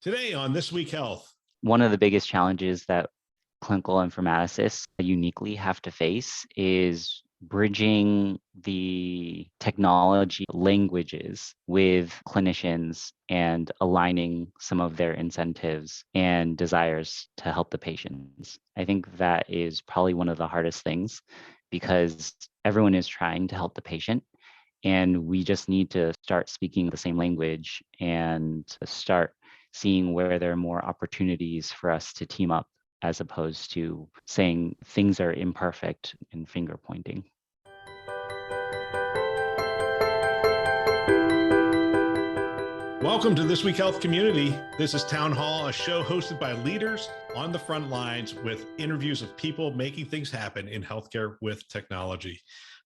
Today on This Week Health. One of the biggest challenges that clinical informaticists uniquely have to face is bridging the technology languages with clinicians and aligning some of their incentives and desires to help the patients. I think that is probably one of the hardest things because everyone is trying to help the patient. And we just need to start speaking the same language and start seeing where there are more opportunities for us to team up as opposed to saying things are imperfect and finger pointing. Welcome to This Week Health Community. This is Town Hall, a show hosted by leaders on the front lines with interviews of people making things happen in healthcare with technology.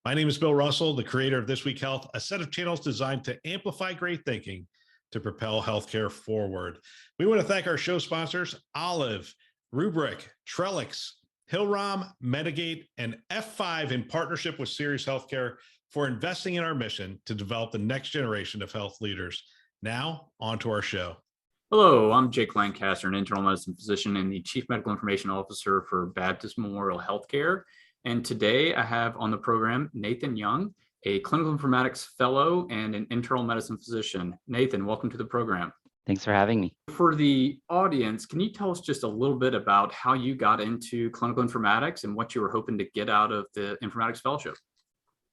My name is Bill Russell, the creator of This Week Health, a set of channels designed to amplify great thinking to propel healthcare forward. We want to thank our show sponsors, Olive, Rubrik, Trellix, Hillrom, Medigate, and F5 in partnership with Sirius Healthcare for investing in our mission to develop the next generation of health leaders. Now, on to our show. Hello, I'm Jake Lancaster, an internal medicine physician and the Chief Medical Information Officer for Baptist Memorial Healthcare. And today I have on the program Nathan Young, a Clinical Informatics Fellow and an internal medicine physician. Nathan, welcome to the program. Thanks for having me. For the audience, can you tell us just a little bit about how you got into clinical informatics and what you were hoping to get out of the Informatics Fellowship?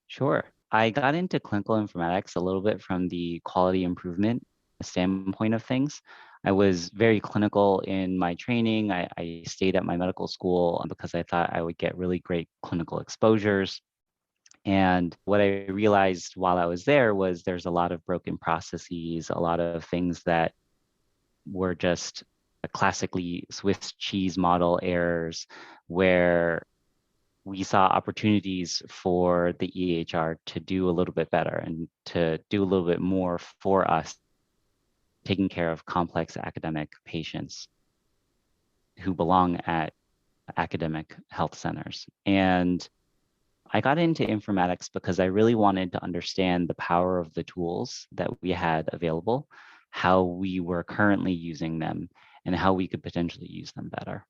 Sure. I got into clinical informatics a little bit from the quality improvement standpoint of things. I was very clinical in my training. I stayed at my medical school because I thought I would get really great clinical exposures. And what I realized while I was there was there's a lot of broken processes, a lot of things that were just classically Swiss cheese model errors where we saw opportunities for the EHR to do a little bit better and to do a little bit more for us, taking care of complex academic patients who belong at academic health centers. And I got into informatics because I really wanted to understand the power of the tools that we had available, how we were currently using them, and how we could potentially use them better.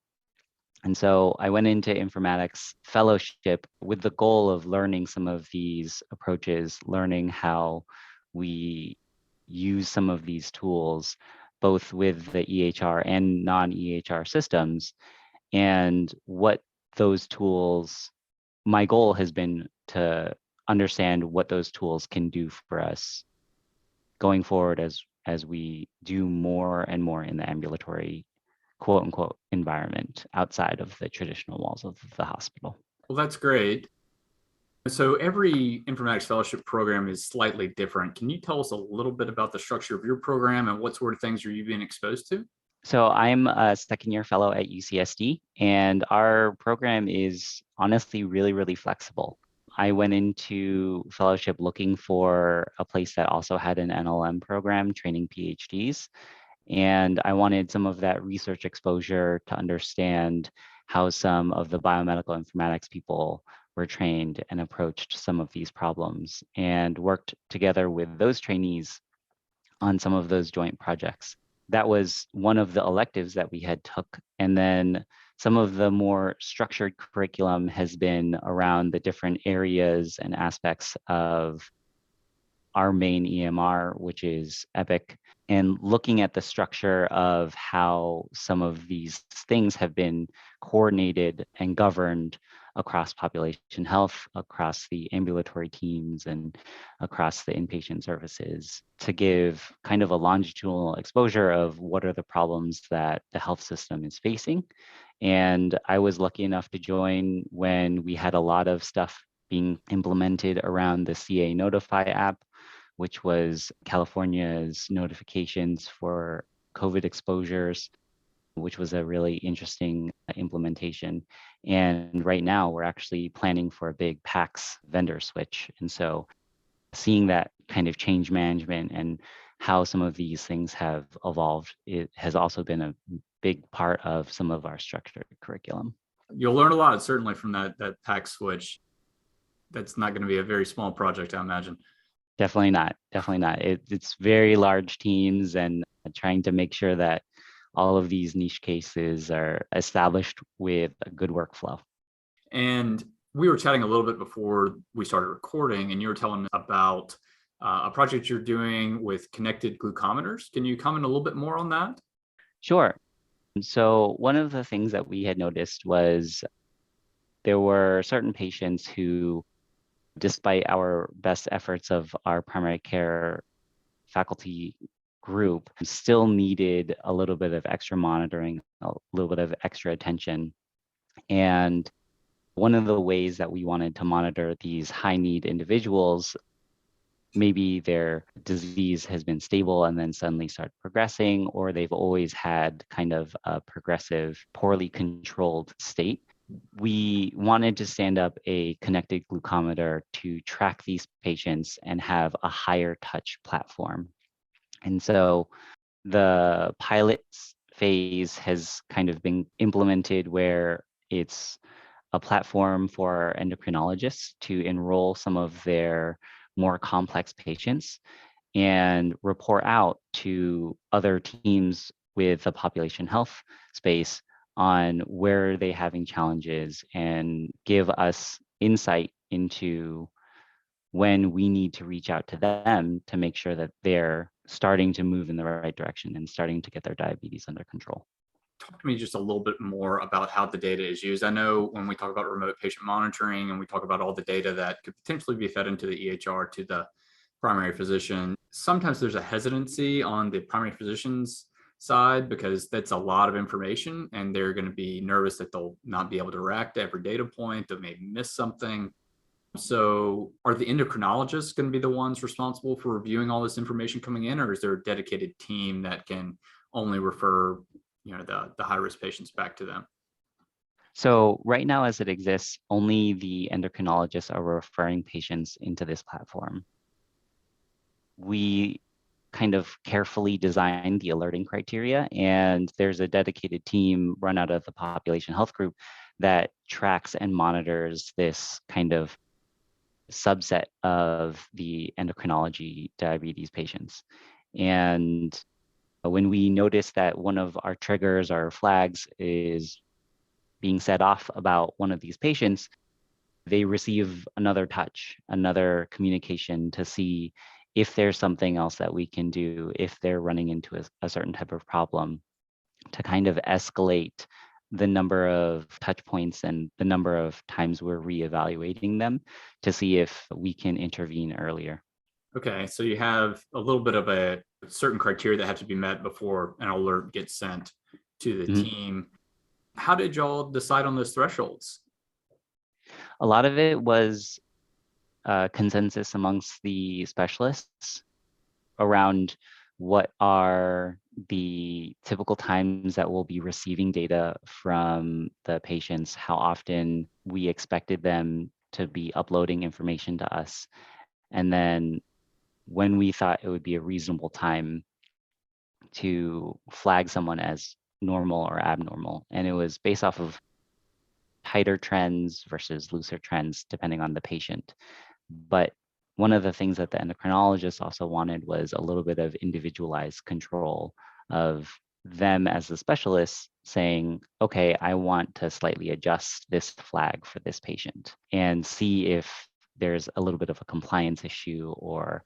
And so I went into Informatics Fellowship with the goal of learning some of these approaches, learning how we use some of these tools, both with the EHR and non-EHR systems, and what those tools, my goal has been to understand what those tools can do for us going forward as we do more and more in the ambulatory quote unquote environment outside of the traditional walls of the hospital. Well, that's great. So every Informatics Fellowship program is slightly different. Can you tell us a little bit about the structure of your program and what sort of things are you being exposed to? So I'm a second year fellow at UCSD, and our program is honestly really, really flexible. I went into fellowship looking for a place that also had an NLM program training PhDs. And I wanted some of that research exposure to understand how some of the biomedical informatics people were trained and approached some of these problems, and worked together with those trainees on some of those joint projects. That was one of the electives that we had took. And then some of the more structured curriculum has been around the different areas and aspects of our main EMR, which is Epic, and looking at the structure of how some of these things have been coordinated and governed across population health, across the ambulatory teams, and across the inpatient services to give kind of a longitudinal exposure of what are the problems that the health system is facing. And I was lucky enough to join when we had a lot of stuff being implemented around the CA Notify app, which was California's notifications for COVID exposures, which was a really interesting implementation. And right now we're actually planning for a big PACS vendor switch. And so seeing that kind of change management and how some of these things have evolved, it has also been a big part of some of our structured curriculum. You'll learn a lot, certainly, from that PACS switch. That's not going to be a very small project, I imagine. Definitely not. It's very large teams, and trying to make sure that all of these niche cases are established with a good workflow. And we were chatting a little bit before we started recording, and you were telling me about a project you're doing with connected glucometers. Can you comment a little bit more on that? Sure. So one of the things that we had noticed was there were certain patients who, despite our best efforts of our primary care faculty group, still needed a little bit of extra monitoring, a little bit of extra attention. And one of the ways that we wanted to monitor these high need individuals, maybe their disease has been stable and then suddenly start progressing, or they've always had kind of a progressive, poorly controlled state. We wanted to stand up a connected glucometer to track these patients and have a higher touch platform. And so the pilot phase has kind of been implemented where it's a platform for endocrinologists to enroll some of their more complex patients and report out to other teams with the population health space on where they're having challenges and give us insight into when we need to reach out to them to make sure that they're starting to move in the right direction and starting to get their diabetes under control. Talk to me just a little bit more about how the data is used. I know when we talk about remote patient monitoring and we talk about all the data that could potentially be fed into the EHR to the primary physician, sometimes there's a hesitancy on the primary physician's side because that's a lot of information and they're going to be nervous that they'll not be able to react to every data point, they may miss something. So are the endocrinologists going to be the ones responsible for reviewing all this information coming in, or is there a dedicated team that can only refer the high-risk patients back to them? So right now, as it exists, only the endocrinologists are referring patients into this platform. We kind of carefully designed the alerting criteria, and there's a dedicated team run out of the population health group that tracks and monitors this kind of subset of the endocrinology diabetes patients. And when we notice that one of our triggers or flags is being set off about one of these patients, they receive another touch, another communication to see if there's something else that we can do, if they're running into a certain type of problem, to kind of escalate the number of touch points and the number of times we're reevaluating them to see if we can intervene earlier. Okay, so you have a little bit of a certain criteria that have to be met before an alert gets sent to the team. How did y'all decide on those thresholds? A lot of it was consensus amongst the specialists around what are the typical times that we'll be receiving data from the patients, how often we expected them to be uploading information to us, and then when we thought it would be a reasonable time to flag someone as normal or abnormal. And it was based off of tighter trends versus looser trends, depending on the patient. But one of the things that the endocrinologist also wanted was a little bit of individualized control of them as the specialists saying, okay, I want to slightly adjust this flag for this patient and see if there's a little bit of a compliance issue or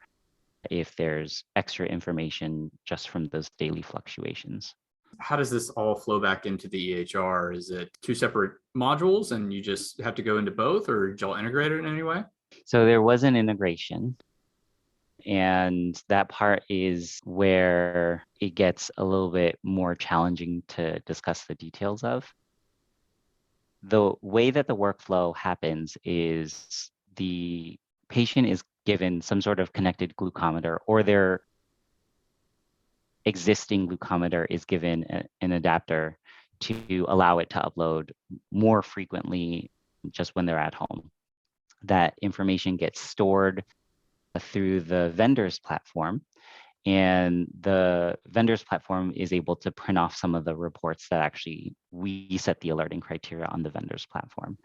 if there's extra information just from those daily fluctuations. How does this all flow back into the EHR? Is it two separate modules and you just have to go into both, or did y'all integrate it in any way? So there was an integration, and that part is where it gets a little bit more challenging to discuss the details of. The way that the workflow happens is the patient is given some sort of connected glucometer, or their existing glucometer is given an adapter to allow it to upload more frequently just when they're at home. That information gets stored through the vendor's platform, and the vendor's platform is able to print off some of the reports that actually we set the alerting criteria on the vendor's platform.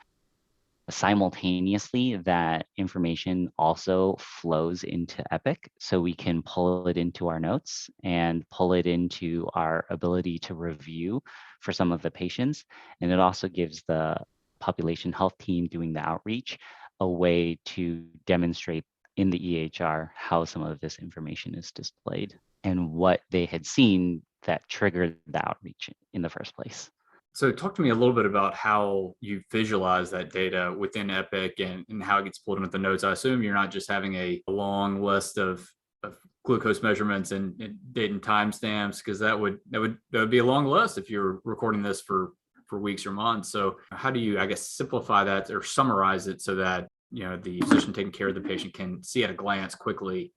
simultaneously, that information also flows into Epic, so we can pull it into our notes and pull it into our ability to review for some of the patients. And it also gives the population health team doing the outreach a way to demonstrate in the EHR how some of this information is displayed and what they had seen that triggered the outreach in the first place. So talk to me a little bit about how you visualize that data within Epic and how it gets pulled in with the notes. I assume you're not just having a long list of glucose measurements and date and timestamps, because that would be a long list if you're recording this for weeks or months. So how do you, I guess, simplify that or summarize it so that, you know, the physician taking care of the patient can see at a glance quickly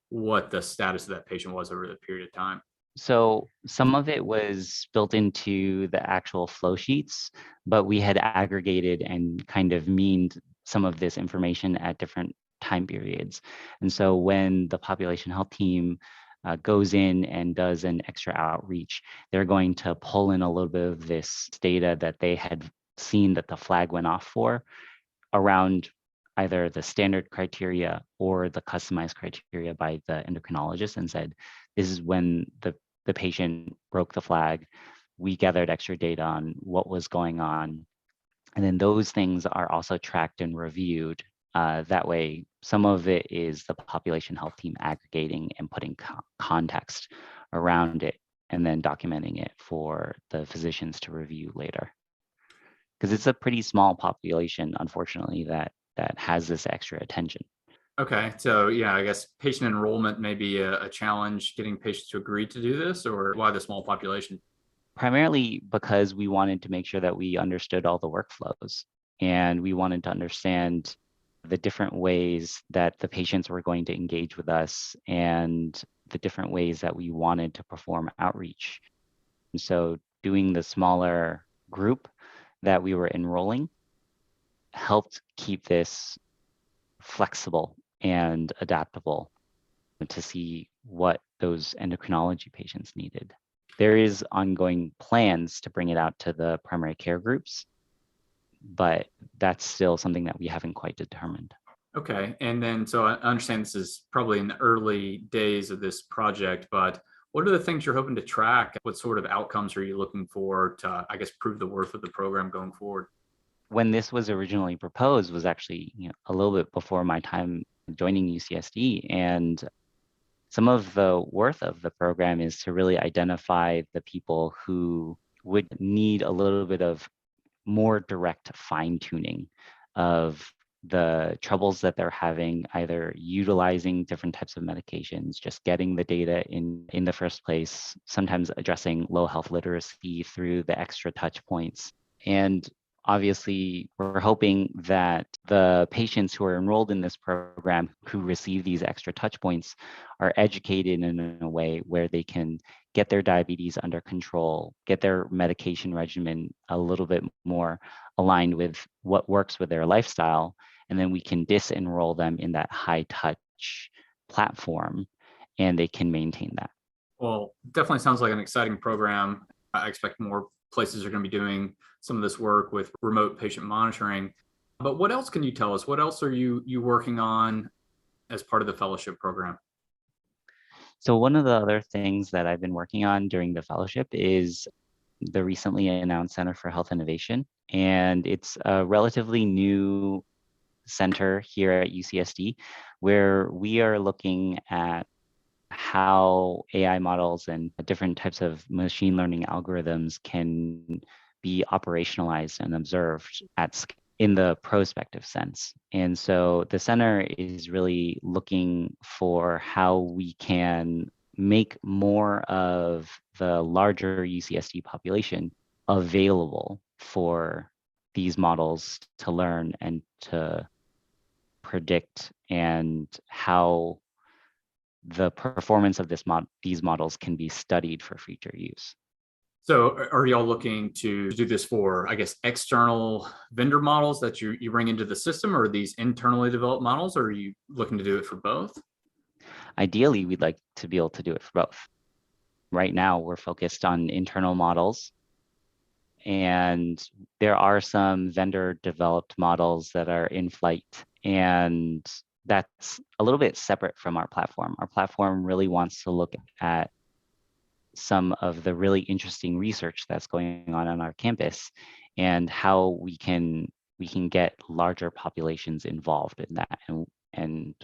what the status of that patient was over the period of time? So some of it was built into the actual flow sheets, but we had aggregated and kind of meaned some of this information at different time periods. And so when the population health team goes in and does an extra outreach, they're going to pull in a little bit of this data that they had seen that the flag went off for around either the standard criteria or the customized criteria by the endocrinologist, and said, this is when the patient broke the flag. We gathered extra data on what was going on. And then those things are also tracked and reviewed. That way, some of it is the population health team aggregating and putting context around it, and then documenting it for the physicians to review later. Because it's a pretty small population, unfortunately, that has this extra attention. Okay, so yeah, I guess patient enrollment may be a challenge getting patients to agree to do this, or why the small population? Primarily because we wanted to make sure that we understood all the workflows, and we wanted to understand the different ways that the patients were going to engage with us and the different ways that we wanted to perform outreach. And so doing the smaller group that we were enrolling helped keep this flexible and adaptable to see what those endocrinology patients needed. There is ongoing plans to bring it out to the primary care groups, but that's still something that we haven't quite determined. Okay, and then so I understand this is probably in the early days of this project, but what are the things you're hoping to track? What sort of outcomes are you looking for to, I guess, prove the worth of the program going forward? When this was originally proposed was actually, a little bit before my time joining UCSD, and some of the worth of the program is to really identify the people who would need a little bit of more direct fine tuning of the troubles that they're having, either utilizing different types of medications, just getting the data in the first place, sometimes addressing low health literacy through the extra touch points. And obviously, we're hoping that the patients who are enrolled in this program who receive these extra touch points are educated in a way where they can get their diabetes under control, get their medication regimen a little bit more aligned with what works with their lifestyle, and then we can disenroll them in that high touch platform, and they can maintain that. Well, definitely sounds like an exciting program. I expect more places are going to be doing some of this work with remote patient monitoring. But what else can you tell us? What else are you working on as part of the fellowship program? So one of the other things that I've been working on during the fellowship is the recently announced Center for Health Innovation. And it's a relatively new center here at UCSD, where we are looking at how AI models and different types of machine learning algorithms can be operationalized and observed in the prospective sense. And so the center is really looking for how we can make more of the larger UCSD population available for these models to learn and to predict, and how the performance of these models can be studied for future use. So are y'all looking to do this for, I guess, external vendor models that you bring into the system, or these internally developed models, or are you looking to do it for both? Ideally, we'd like to be able to do it for both. Right now, we're focused on internal models, and there are some vendor developed models that are in flight, and that's a little bit separate from our platform. Our platform really wants to look at some of the really interesting research that's going on our campus and how we can get larger populations involved in that and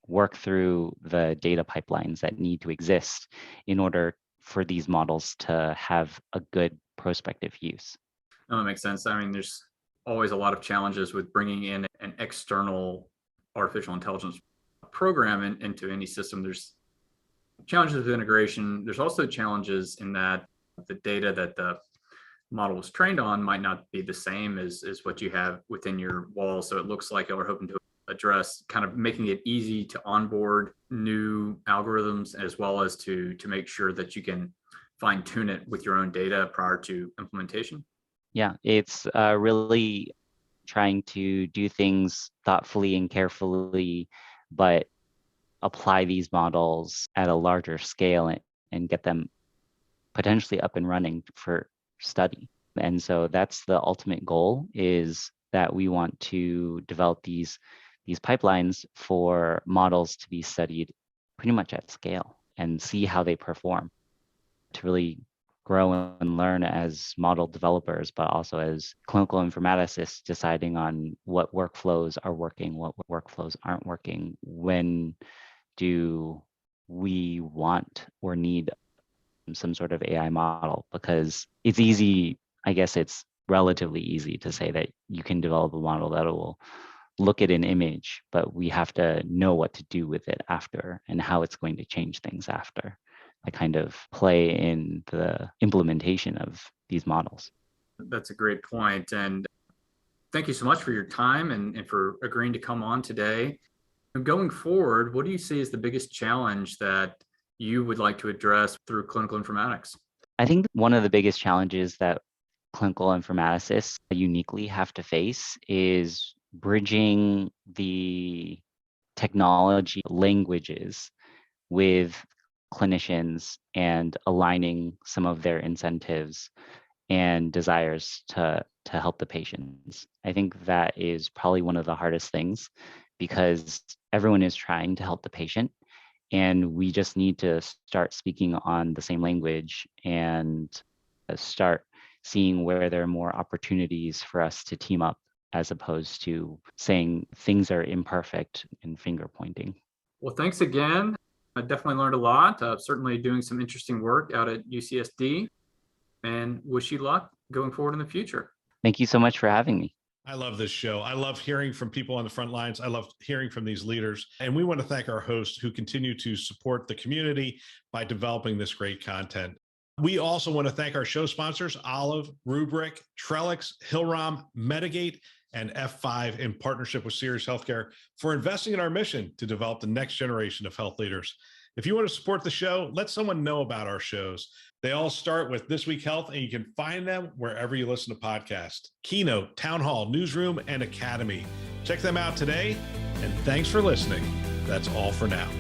work through the data pipelines that need to exist in order for these models to have a good prospective use. No, that makes sense. I mean, there's always a lot of challenges with bringing in an external artificial intelligence program into any system. There's challenges with integration. There's also challenges in that the data that the model was trained on might not be the same as what you have within your wall. So it looks like you're hoping to address kind of making it easy to onboard new algorithms, as well as to make sure that you can fine tune it with your own data prior to implementation. Yeah, it's really trying to do things thoughtfully and carefully, but apply these models at a larger scale and get them potentially up and running for study. And so that's the ultimate goal, is that we want to develop these pipelines for models to be studied pretty much at scale and see how they perform, to really grow and learn as model developers, but also as clinical informaticists, deciding on what workflows are working, what workflows aren't working, when do we want or need some sort of AI model. Because it's easy, I guess it's relatively easy to say that you can develop a model that will look at an image, but we have to know what to do with it after and how it's going to change things after. I kind of play in the implementation of these models. That's a great point. And thank you so much for your time and for agreeing to come on today. Going forward, what do you see as the biggest challenge that you would like to address through clinical informatics? I think one of the biggest challenges that clinical informaticists uniquely have to face is bridging the technology languages with clinicians and aligning some of their incentives and desires to help the patients. I think that is probably one of the hardest things, because everyone is trying to help the patient, and we just need to start speaking on the same language and start seeing where there are more opportunities for us to team up, as opposed to saying things are imperfect and finger pointing. Well, thanks again. I definitely learned a lot. Certainly doing some interesting work out at UCSD, and wish you luck going forward in the future. Thank you so much for having me. I love this show. I love hearing from people on the front lines. I love hearing from these leaders. And we want to thank our hosts who continue to support the community by developing this great content. We also want to thank our show sponsors, Olive, Rubrik, Trellix, Hillrom, Medigate, and F5, in partnership with Sirius Healthcare, for investing in our mission to develop the next generation of health leaders. If you want to support the show, let someone know about our shows. They all start with This Week Health, and you can find them wherever you listen to podcasts. Keynote, Town Hall, Newsroom, and Academy. Check them out today, and thanks for listening. That's all for now.